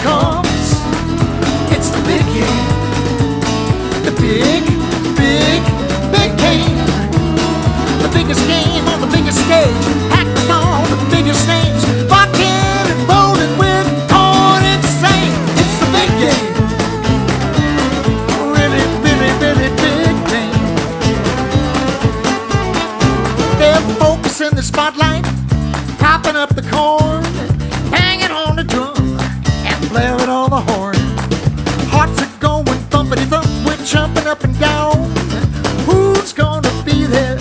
comes. It's the big game. The big, big, big game. The biggest game on the biggest stage. Packed with all the biggest names. Rockin' and rollin' with corn insane. It's the big game. Really, really, really big game. They're focusing the spotlight, popping up the corn, banging on the drum, and blaring on the horn. Hearts are going thumpity thump, we're jumping up and down. Who's gonna be there?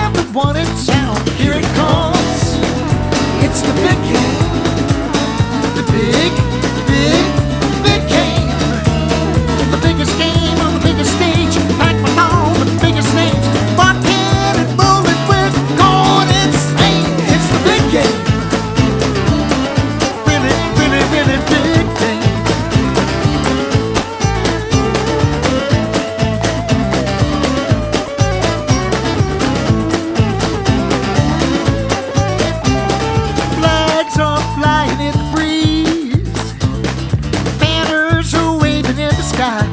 Everyone in town. Here it comes. It's the big game. The big, big, big game. The biggest game on the biggest stage. Packed with all the biggest names. Rockin' and rollin' with corn insane. It's the big game. Really, really, really big game. Flags are flying in the breeze. Banners are waving in the sky.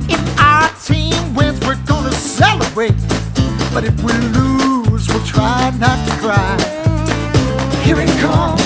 If our team wins, we're gonna celebrate. But if we lose, we'll try not to cry. Here it comes.